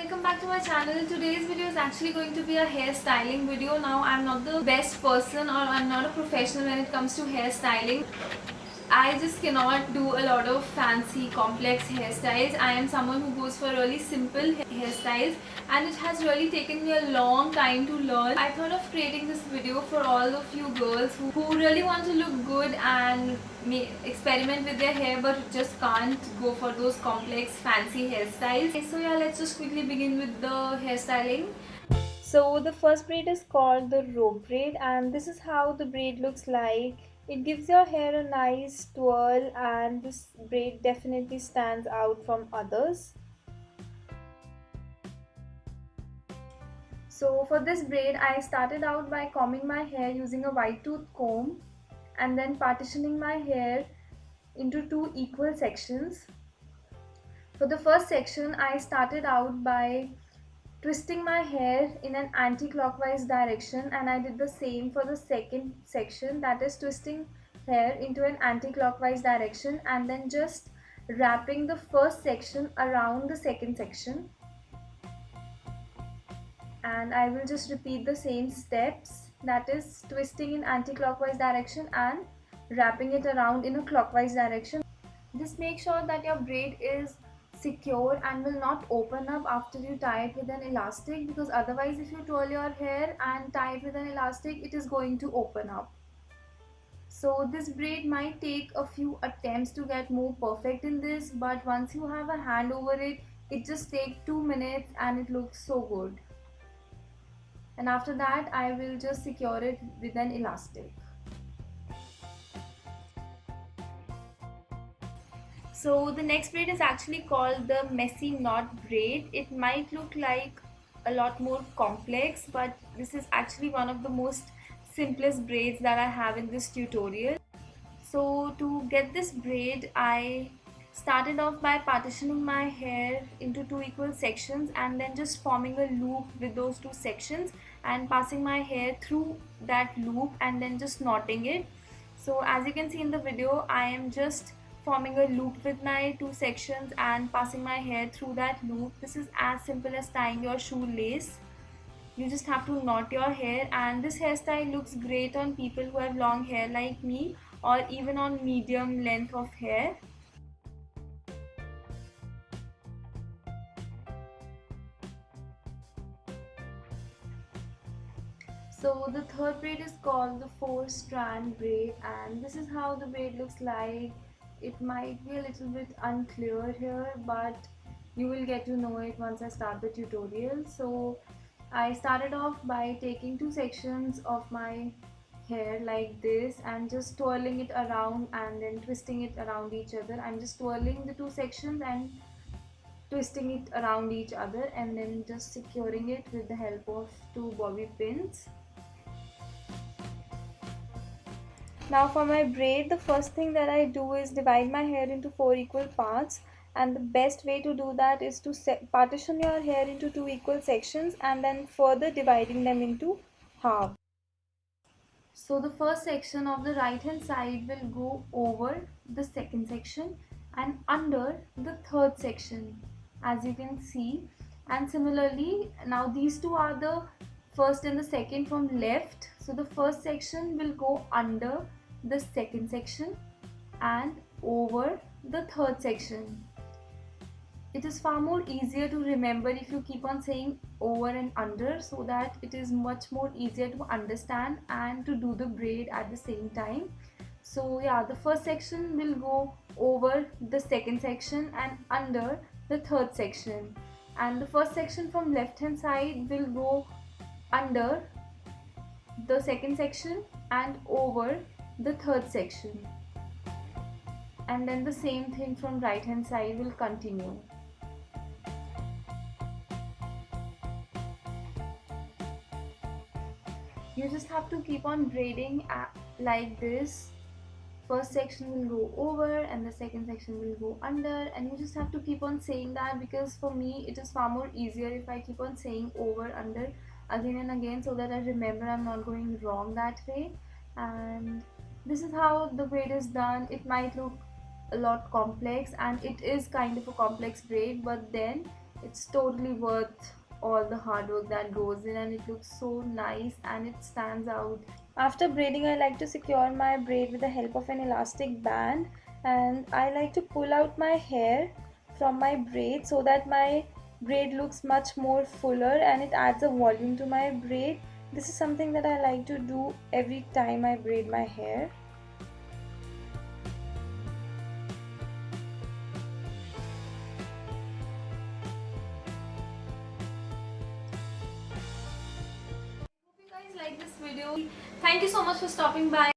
welcome back to my channel. Today's video is actually going to be a hairstyling video. Now I'm not the best person, or I'm not a professional when it comes to hairstyling. I just cannot do a lot of fancy complex hairstyles. I am someone who goes for really simple hairstyles, and it has really taken me a long time to learn. I thought of creating this video for all of you girls who really want to look good and experiment with their hair but just can't go for those complex fancy hairstyles. Okay, so yeah, let's just quickly begin with the hairstyling. So the first braid is called the rope braid, and this is how the braid looks like. It gives your hair a nice twirl, and this braid definitely stands out from others. So for this braid, I started out by combing my hair using a white tooth comb and then partitioning my hair into two equal sections. For the first section, I started out by twisting my hair in an anti-clockwise direction, and I did the same for the second section, that is twisting hair into an anti-clockwise direction and then just wrapping the first section around the second section. And I will just repeat the same steps, that is twisting in anti-clockwise direction and wrapping it around in a clockwise direction. Just make sure that your braid is secure and will not open up after you tie it with an elastic, because otherwise if you twirl your hair and tie it with an elastic, it is going to open up. So this braid might take a few attempts to get more perfect in this, but once you have a hand over it, it just takes 2 minutes and it looks so good. And after that, I will just secure it with an elastic. So the next braid is actually called the messy knot braid. It might look like a lot more complex, but this is actually one of the most simplest braids that I have in this tutorial. So to get this braid, I started off by partitioning my hair into two equal sections and then just forming a loop with those two sections and passing my hair through that loop and then just knotting it. So as you can see in the video, I am just forming a loop with my two sections and passing my hair through that loop. This is as simple as tying your shoelace. You just have to knot your hair, and this hairstyle looks great on people who have long hair like me, or even on medium length of hair. So the third braid is called the 4-strand braid, and this is how the braid looks like. It might be a little bit unclear here, but you will get to know it once I start the tutorial. So I started off by taking two sections of my hair like this and just twirling it around and then twisting it around each other. I'm just twirling the two sections and twisting it around each other and then just securing it with the help of two bobby pins. Now for my braid, the first thing that I do is divide my hair into 4 equal parts, and the best way to do that is to partition your hair into 2 equal sections and then further dividing them into half. So the first section of the right hand side will go over the second section and under the third section, as you can see. And similarly, now these two are the first and the second from left. So the first section will go under the second section and over the third section. It is far more easier to remember if you keep on saying over and under, so that it is much more easier to understand and to do the braid at the same time. So yeah, the first section will go over the second section and under the third section, and the first section from left hand side will go under the second section and over the third section, and then the same thing from right hand side will continue. You just have to keep on braiding like this. First section will go over and the second section will go under, and you just have to keep on saying that, because for me it is far more easier if I keep on saying over under again and again, so that I remember I'm not going wrong that way. And this is how the braid is done. It might look a lot complex, and it is kind of a complex braid, but then it's totally worth all the hard work that goes in, and it looks so nice and it stands out. After braiding, I like to secure my braid with the help of an elastic band, and I like to pull out my hair from my braid so that my braid looks much more fuller and it adds a volume to my braid. This is something that I like to do every time I braid my hair. Hope you guys like this video. Thank you so much for stopping by.